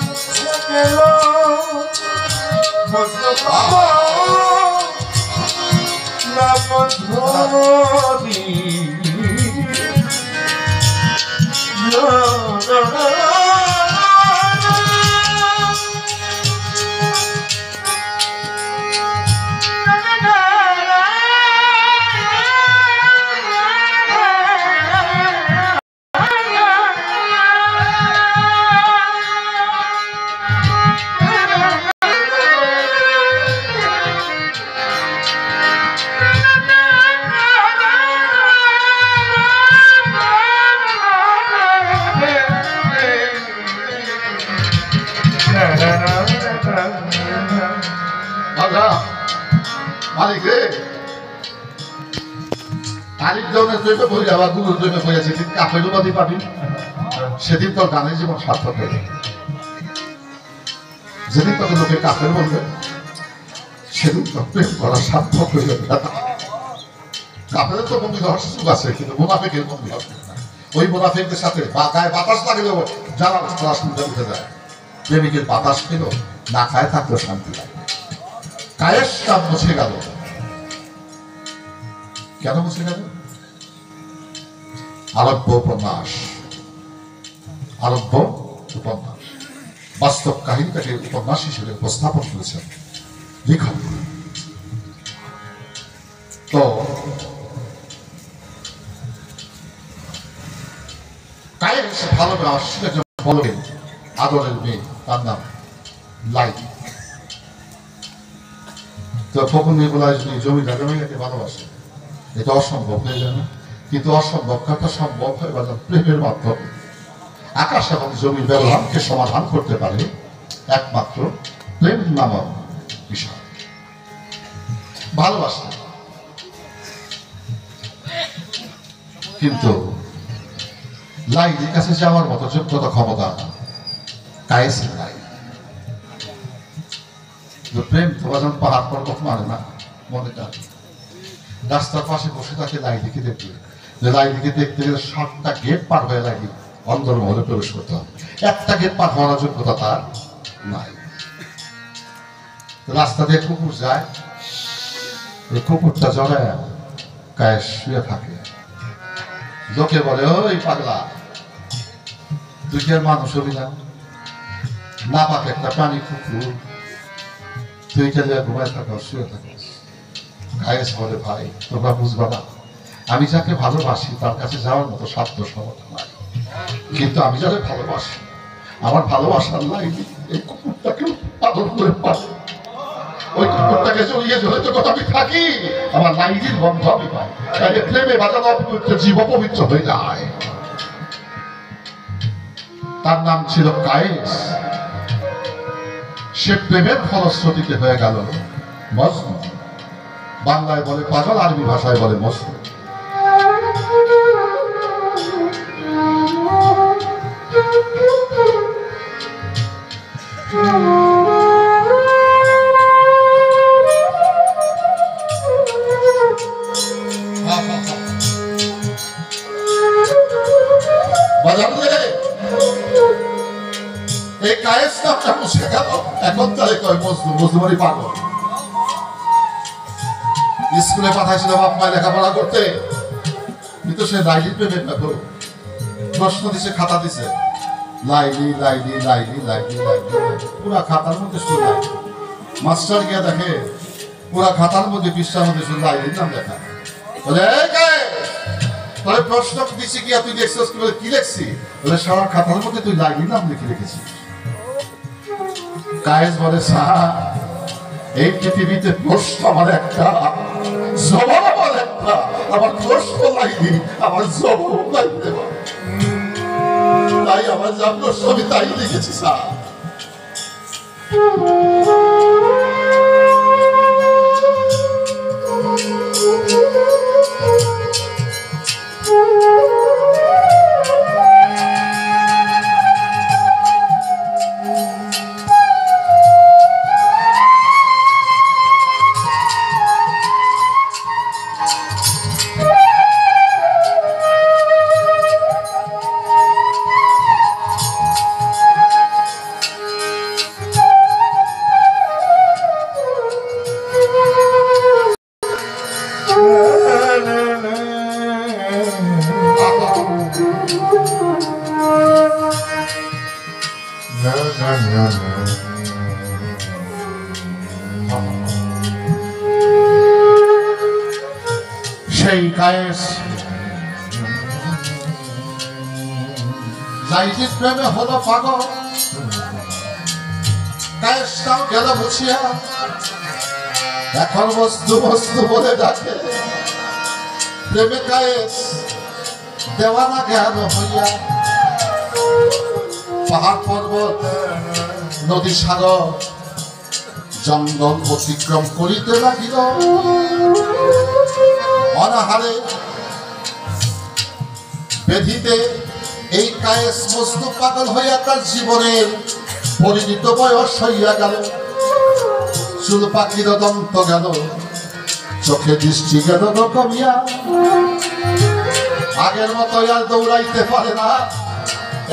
গেল বস্তু পাতল নাম ধরি।
মালিক রে, তারিখ জনের জন্য বই আবার গুরুর জন্য বই আছে, সেদিন কাপের উপাধি পাবি, সেদিন তোর গানের জীবন সার্থক হয়ে যাবে। যেদিন তোকে লোকে কাপের বলবে, সেদিন তো প্রেম করা সার্থক হইল না। কাপড়ের তো বন্দি হওয়ার সুযোগ আছে, কিন্তু মুনাফিকের বন্দি হওয়ার সুযোগ নাই। ওই মুনাফিকদের সাথে গায়ে বাতাস লাগলেও যারা পড়াশোনা উঠে যায়। প্রেমিকের বাতাস পেল, না খায় থাকলেও শান্তি লাগে। কায়েস নাম মুছে গেল। কেন মুছে গেল? আরব্য উপন্যাস, আরব্য উপন্যাস বাস্তব কাহিনীটাকে উপন্যাস হিসেবে উপস্থাপন করেছেন লেখক। তো কায়েস ভালোবাসা বলবেন আদরের মেয়ে, তার নাম লাইলি। তো ফকুন এগুলা যদি জমি জায়গাকে ভালোবাসে, এটা অসম্ভব হয়ে যায় না? কিন্তু অসম্ভব কথা সম্ভব হয় প্রেমের মাধ্যমে। আকাশ এবং জমির ব্যবধানকে সমাধান করতে পারে একমাত্র প্রেম নামক বিষয়, ভালোবাসা। কিন্তু লাইলির কাছে যাওয়ার মতো যোগ্যতা ক্ষমতা কায়েসের নাই। প্রেম তো বাজান পাহাড় পর্বত মানে না, মনে কাজ। রাস্তার পাশে বসে থাকে লাইলিকে দেখবে, যে লাইলিকে দেখতে গেলে 7টা গেট পার হয়ে লাইলি অন্দরমহলে প্রবেশ করতে হবে। একটা গেট পার হওয়ার যোগ্যতা তার নাই। রাস্তা দিয়ে কুকুর যায়, এই কুকুরটা জড়ায় কায়েস শুয়ে থাকে। লোকে বলে, ওই পাগলা, তুই কি আর মানুষ হবি না? না পাকে একটা প্রাণী কুকুর, তুই কে ঘুমায় থাকো, শুয়ে থাকিস। কায়েস বলে, ভাই তোমরা বুঝবা না, আমি যাকে ভালোবাসি তার কাছে যাওয়ার মতো সাধ্য সমর্থ নাই। কিন্তু আমি যাকে ভালোবাসি, আমার ভালোবাসার লাইলি এই কুকুরটাকে আদর করে পারে। ওই কুকুরটাকে জড়িয়ে হয়তো কথা আমি থাকি, আমার লাইলির গন্ধ আমি পাই। তাই প্রেমে বাজানো অপবিত্র জীব অপবিত্র হয়ে যায়। তার নাম ছিল কায়েস। সে প্রেমের ফলশ্রুতিতে হয়ে গেল মজনু। বাংলায় বলে পাগল, আরবি ভাষায় বলে মজনু। এই কায়েস নামটা মুছে গেল, এখন তাহলে কয় মজনু, মজনু মানে পাগল। স্কুলে পাঠাইছিল বাপ মায় লেখাপড়া করতে, কিন্তু সে লাইলির প্রেমে করো। প্রশ্ন দিছে, খাতা দিছে, লাইলি লাইলি লাইলি লাইলি লাইলি, পুরা খাতার মধ্যে শুধু লাইলি। মাস্টার গিয়া দেখে পুরা খাতার মধ্যে পৃষ্ঠার মধ্যে শুধু লাইলির নাম লেখা। বলে, তাহলে প্রশ্ন দিছি গিয়া তুই দেখছিস কি? বলে, কি লিখছি? বলে, সারা খাতার মধ্যে তুই লাইলির নাম লিখে রেখেছিস। কায়েস বলে, স্যার এই পৃথিবীতে প্রশ্ন আমার একটা, জবাব আমার একটা। আমার প্রশ্ন লাইলি, আমার জবাব লাইতে, তাই আমার যা প্রশ্ন আমি তাই লিখেছি স্যার। সেই কায়েস লাইলির প্রেমে হলো পাগল। কায়েসটাও গেল বুঝিয়া, এখন বস্তু বস্তু বলে ডাকে। প্রেমে কায়েস দেওয়ানা জ্ঞান হইয়া, পাহাড় পর্বত নদী সাগর জঙ্গল অতিক্রম করিতে লাগিল। অনাহারে বেধিতে এই কায়েস মজনু পাগল হইয়া তার জীবনের পরিণত বয়স হইয়া গেল। চুল পাখির দন্ত গেল, চোখে দৃষ্টি গেল কমিয়া, আগের মতো আর দৌড়াইতে পারে না,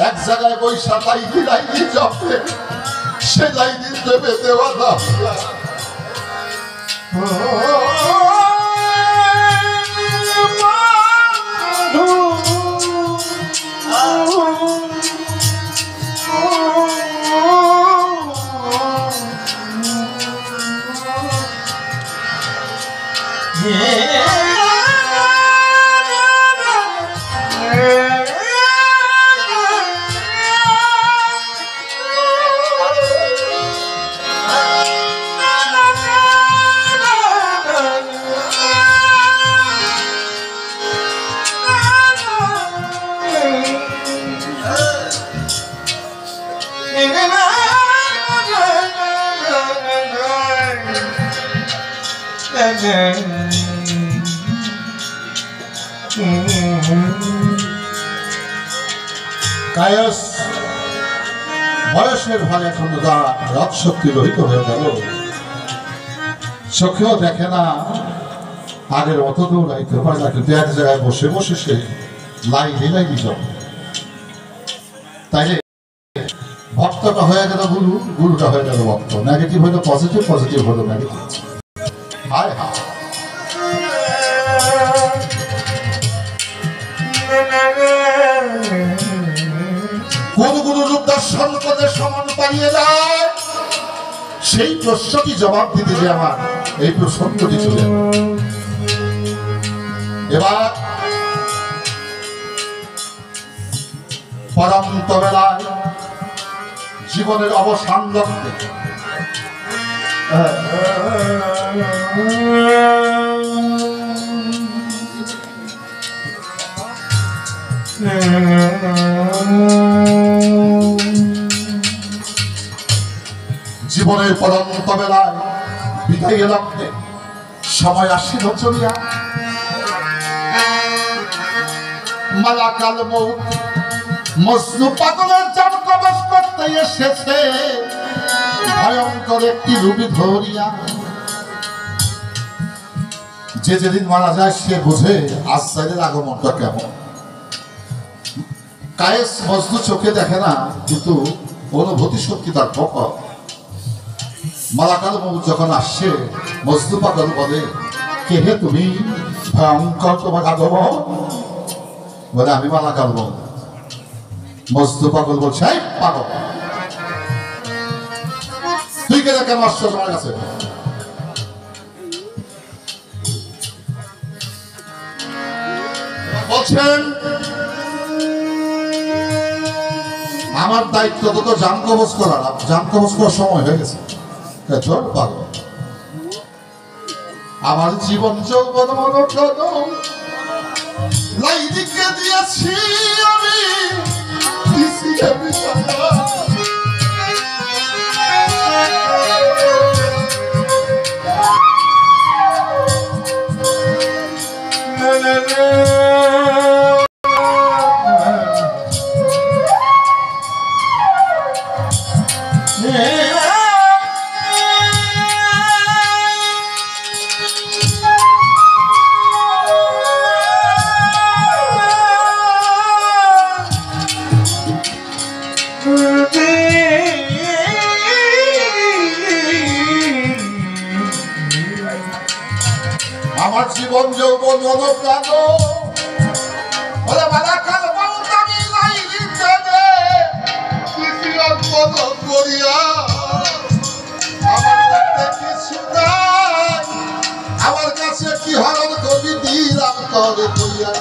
এক জায়গায় বৈশা লাইনি লাইনি চপে, সে লাইনি দেবে দেওয়া দাও। কায়স বয়সের ভারে এখন রথ শক্তি রহিত হয়ে গেল, চোখেও দেখে না, আগের মতো দৌড়াইতে পারে না, কিন্তু এক জায়গায় বসে বসে সে লাইনি লাইনি চলে। তাইলে ভক্তটা হয়ে গেল গুরু, গুরুটা হয়ে গেল ভক্ত, নেগেটিভ হইলো পজিটিভ, পজিটিভ হলো নেগেটিভ। হায় হায়, কোন গুরু রূপ দর্শন করে সমান পালিয়ে যায়, সেই প্রশ্নটি জবাব দিতে যে আমার এই প্রসঙ্গটি চলে। এবার পরন্ত বেলায় জীবনের অবসান লক্ষ্যে জীবনের পরন্ত বেলায় বিদায় লগ্নে সময় আসিল চলিয়া, মালাকাল মৌত মজনু পাগলের জান কবজ করতে এসেছে, ভয়ঙ্কর একটি রূপী ধরিয়া। যে যেদিন মারা যায় সে বুঝে আজরাইলের আগমনটা কেমন। কায়েস মজনু চোখে দেখে না, কিন্তু অনুভূতি শক্তি তার প্রখর। মালাকাল মৌত যখন আসছে, মজনু পাগল বলে, কে হে তুমি, ভয়ঙ্কর তোমার আগমন? বলে, আমি মালাকাল মৌত। মজনু পাগল বলছে, এই পাগল, তুই কেন কেন আসছো তোমার কাছে? বলছেন, আমার দায়িত্ব তো জান কবজ করার, জান কবজ করার সময় হয়ে গেছে। তোর পাগল, আমার জীবন যৌবন মনোকরণ লাইদিকে দিয়েছি আমি, দিছি আমি আমার জীবন যৌবন মনোপ্রাণ বলে মালাকাল মৌত আমি লাইলিতে দে কিছু অল্প করিয়া, আমার কাছে কিছু নাই, আমার কাছে কি হরণ করবি দিলাম তবে করিয়া।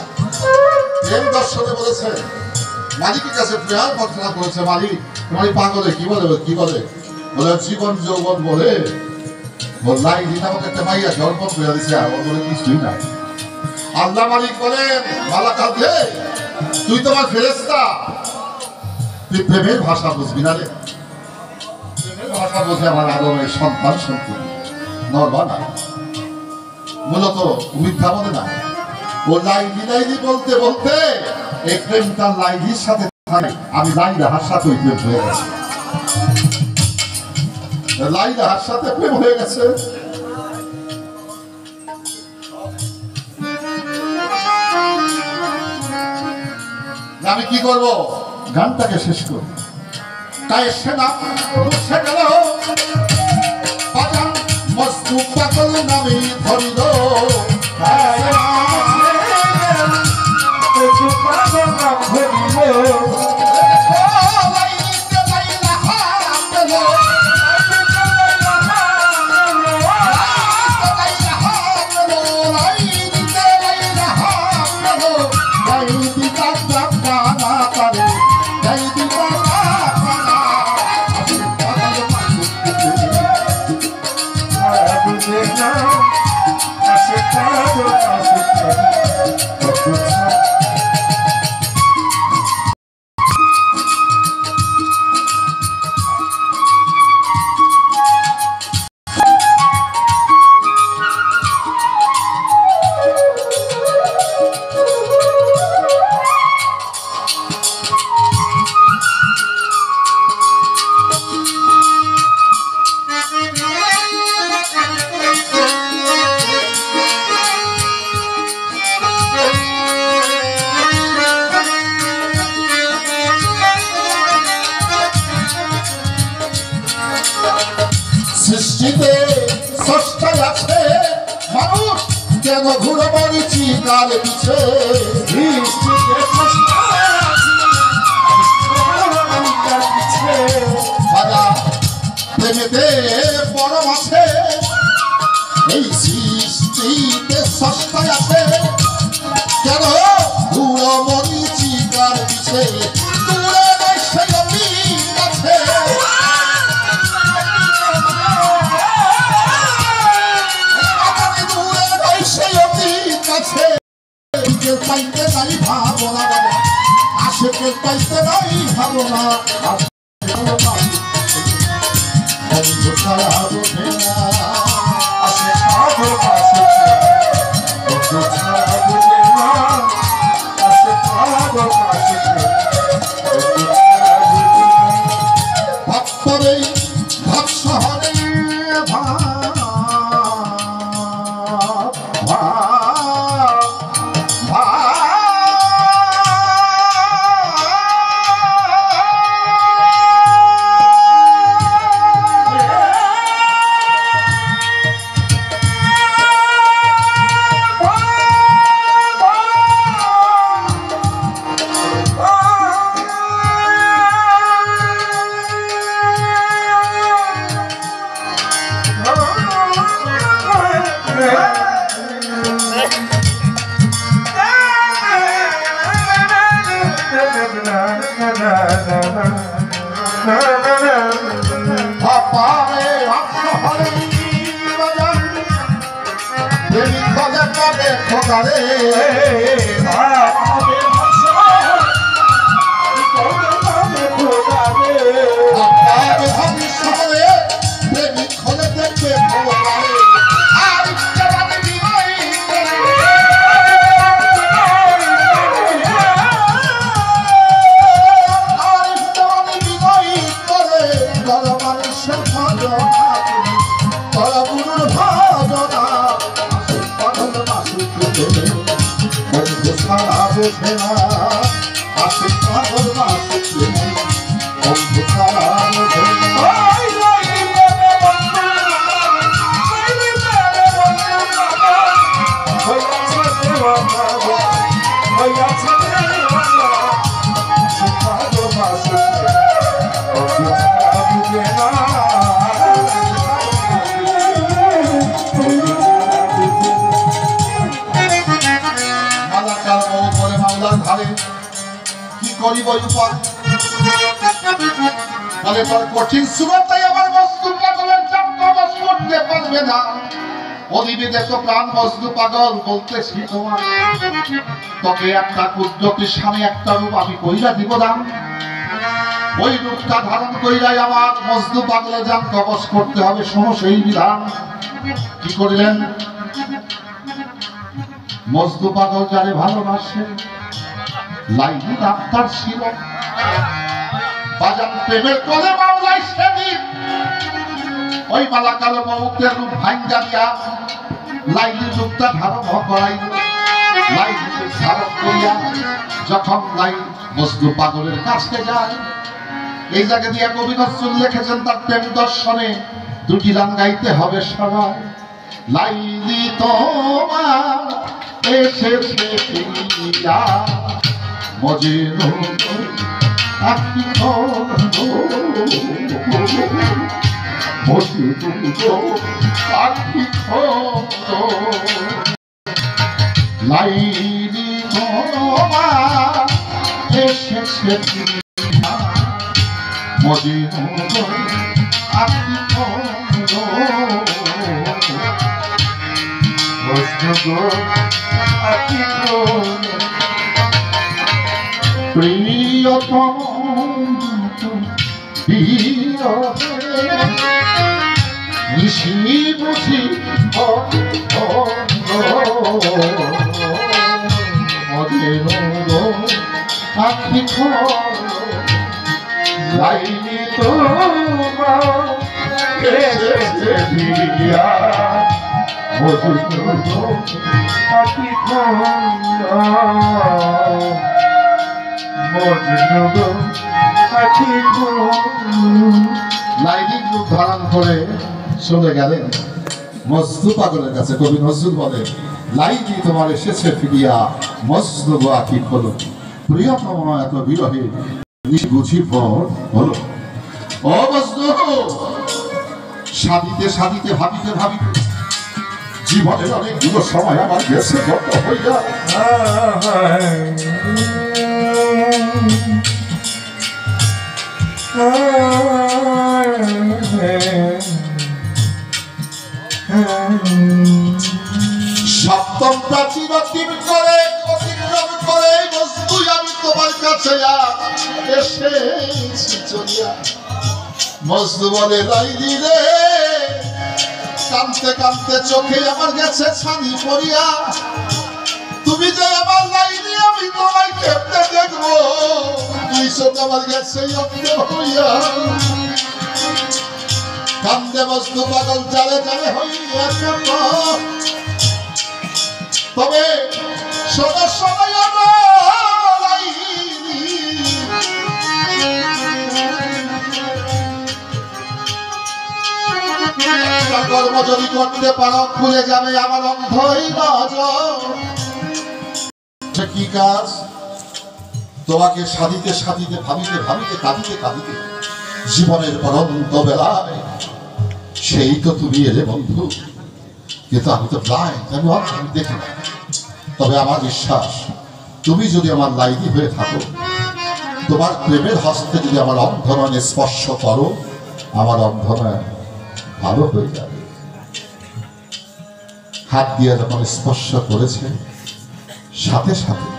প্রেম দর্শনে বলেছে, মালিকের কাছে প্রেম প্রার্থনা করেছে, মালিক তোমার পাগলে কি বলে, কি বলে? বলে জীবন যৌবন বলে আমাকে একটা মাইয়া জন্ম করে দিছে, আমার বলে কিছুই নাই। আল্লাহ মালিক বলেন, মালাকাল দে, তুই তোমার ফেরেশতা, তুই প্রেমের ভাষা বুঝবি না রে। প্রেমের ভাষা বুঝে আমার আগমের সন্তান সন্ততি নরবা না, মূলত মিথ্যা বলে না। ও লাইলি লাইলি বলতে বলতে এই প্রেম তার লাইলির সাথে থাকে, আমি লাইলাহার সাথে ওই প্রেম হয়ে গেছি। লাইলার সাথে প্রেম হয়ে গেছে। আমি কি করব, গানটাকে শেষ করব। তাই সেনা সে গেল বাজান মস্তু পাগল নামে ধরিল। সৃষ্টিতে স্রষ্টা আছে, মানুষ কেন ঘুরে পড়েছি কাল পিছে। প্রেমেতে পরম আছে, এই সৃষ্টিতে স্রষ্টা আছে, কেন ঘুরে পড়েছি কাল পিছে। দূরে বসে আছে পাইতে নাই ভাবনা, আশেকে পাইতে নাই ভাবনা, বন্ধু ছাড়া বোঝে না, আসে সাধু পাশে বন্ধু ছাড়া বোঝে না, আসে সাধু পাশে ভক্তরে ভাব শহরে কঠিন সুরতাই আমার বস্তু পাগলের চাপকাবাস করতে পারবে না। অনিবেদিত প্রাণ বস্তু পাগল বলতেছি তোমার, তবে একটা কুদরতের স্বামী একটা রূপ আমি কইরা দিব দাম। ওই রূপটা ধারণ কইরাই আমার মজদু পাগলে যান কবচ করতে হবে। শোনো সেই বিধান। কি করিলেন? মজদু পাগল যারে ভালোবাসে, লাইনি ডাক্তার ছিল, বাজান প্রেমের কোলে মামলায় সেদিন ওই মালাকার মৌতের রূপ ভাঙ্গা দিয়া লাইলির রূপটা ধারণ করাইল। লাইলির রূপ ধারণ করিয়া যখন লাই মজনু পাগলের কাছে যায়, এই জায়গা দিয়ে কবি নজরুল লিখেছেন তার প্রেম দর্শনে দুটি গান গাইতে হবে সবাই। লাইলি তোমার এসেছে ফিরিয়া, মজনু আখি খোলো, মজনু আখি খোলো। লাইলি তোমার এসেছে ফিরিয়া, মজনু আখি খোলো,
মজনু আখি খোলো।
প্রিয়তম নিশি বুঝি আখি খোলো।
লাইলি তোমার এসেছে ফিরিয়া, মজনু আখি খোলো, মজনু আখি খোলো।
লাইলির রূপ ধারণ করে চলে গেলেন মজনু পাগলের কাছে। কবি নজরুল বলেন, লাইলি তোমার এসেছে ফিরিয়া, মজনু আখি খোলো। প্রিয়তম এত বিরহে বুঝি ভোর হলো। ও মজনু, সাধিতে সাধিতে ভাবিতে ভাবিতে জীবনের অনেকগুলো সময় আমার গেছে গত হইয়া। সপ্তম প্রাচীর অতিক্রম করে মজনু আমি তোমার কাছে এসেছি চলিয়া। মজনু বলে, লাইলি রে, কাঁদতে কাঁদতে চোখে আমার গেছে ছানি পড়িয়া। তুমি যে আমার লাইলি, আমি তোমায় কেমনে দেখবো, দুই চোখ আমার গেছে অন্ধ হইয়া। কান্দে মজনু পাগল জালে জালে হইয়া কাঁদ। তবে সদা সবাই কর্ম যদি করতে পারো খুলে যাবে আমার অন্ধই নজর। কি কাজ? তোমাকে সাধিতে সাধিতে ভাবিতে ভাবিতে কাঁদিতে কাঁদিতে জীবনের অনন্ত বেলায় সেই তো তুমি এলে বন্ধু। কিন্তু আমি তো ব্লাইন্ড, আমি দেখি না। তবে আমার বিশ্বাস, তুমি যদি আমার লাইলি হয়ে থাকো, তোমার প্রেমের হস্তে যদি আমার অন্ধনয়নে স্পর্শ করো, আমার অন্ধনয়ন ভালো হয়ে যাবে। হাত দিয়ে যখন স্পর্শ করেছে, সাথে সাথে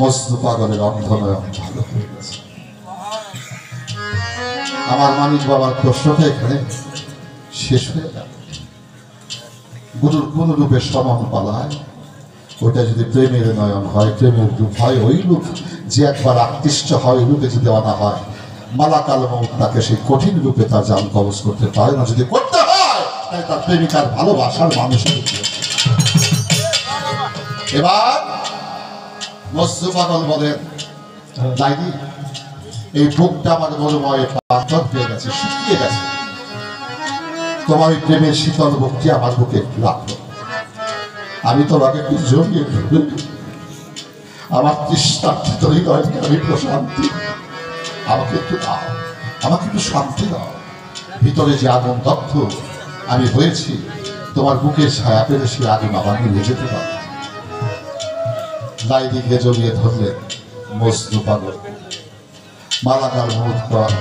মজনু পাগলের অন্ধনয়ন ভালো হয়ে গেছে। আমার মানিক বাবার প্রশ্নটা এখানে শেষ হয়ে গেল। গুরুর কোন রূপে সমান পালায়, ওইটা যদি প্রেমের নয়ন হয়, প্রেমের রূপ হয়, ওই রূপ যে একবার আকৃষ্ট হয়, রূপে যদি আনা হয়, মালাকাল মউত তাকে সেই কঠিন রূপে তার জান কবজ করতে পারে না। যদি করতে হয়, তাই তার প্রেমিকার ভালোবাসার মানুষের। এবার মজনু পাগল বলেন, লাইলি, এই বুকটা আমার মরুময় পাথর হয়ে গেছে, শুকিয়ে গেছে। তোমার ওই প্রেমের শীতল বুকটি আমার বুকে একটু রাখো। আমি তোমাকে একটু জমিয়ে ধরব। আমার তৃষ্ণার্থিত হৃদয়কে আমি প্রশান্তি, আমাকে একটু দাও, আমাকে একটু শান্তি দাও। ভিতরে যে আগুন দগ্ধ আমি হয়েছি, তোমার বুকের ছায়া পেলে সে আগুন আমার নিয়ে যেতে পারে। লাইলিকে জমিয়ে ধরলেন মজনু পাগল। মালাকাল মউত কর,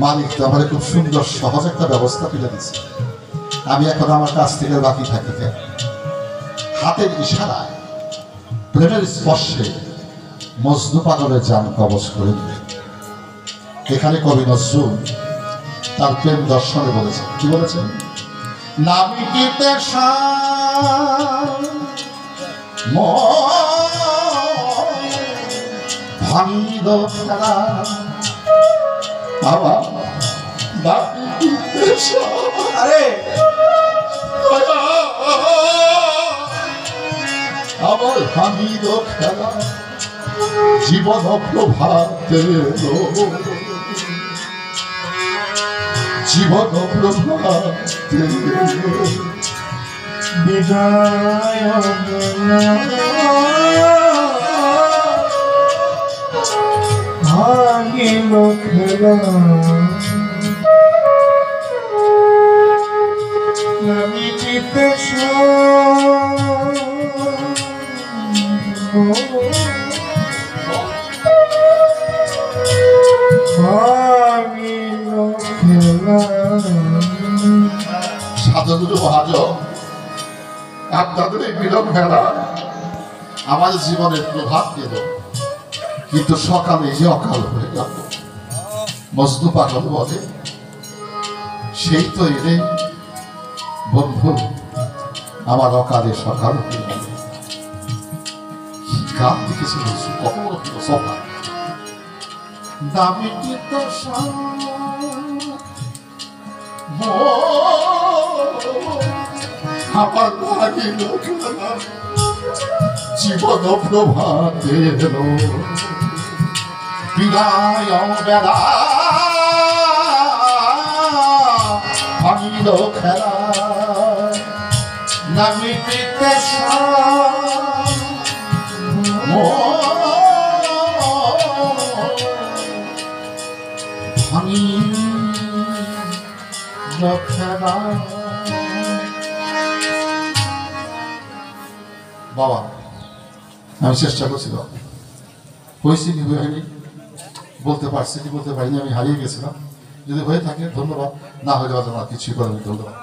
মালিক তো আমার খুব সুন্দর সহজ একটা ব্যবস্থা তুলে দিচ্ছে। আমি এখন আমার কাছ থেকে বাকি থাকিতে হাতের ইশারায় প্রেমের স্পর্শে মজনু পাগলের জান কবজ করে দিলেন। এখানে কবি নজরুল তার প্রেম দর্শনে বলেছেন, কি বলেছেন? নামিটিতে ভাঙিল খেলা, আবার
আরে
আমার হামিদ খেলা জীবন প্রভাতে জীবন প্রভাতে
বিদায় ভাঙিল খেলা আমি জিতে ভাঙিল খেলা
সাধুগুরু মহাজন আপনাদের এই মিলন মেলা আমার জীবনের প্রভাব পেল, কিন্তু সকালে যে অকাল হয়ে গেল। মজনু পাগল বলে সেই তো এলে বন্ধু আমার অকালে সকাল হয়ে গেল। গান লিখেছে কখনো সকাল দামি কিন্তু আমার লাগিল জীবন প্রভাতে বিদায় বেলা ভাঙিল খেলা নামিতে ভাঙিল খেলা। বাবা আমি চেষ্টা করছিলাম, হয়েছি কি হয়নি বলতে পারছি কি বলতে পারিনি, আমি হারিয়ে গেছিলাম। যদি হয়ে থাকে ধন্যবাদ, না হলে আমার কিছুই করেনি। ধন্যবাদ।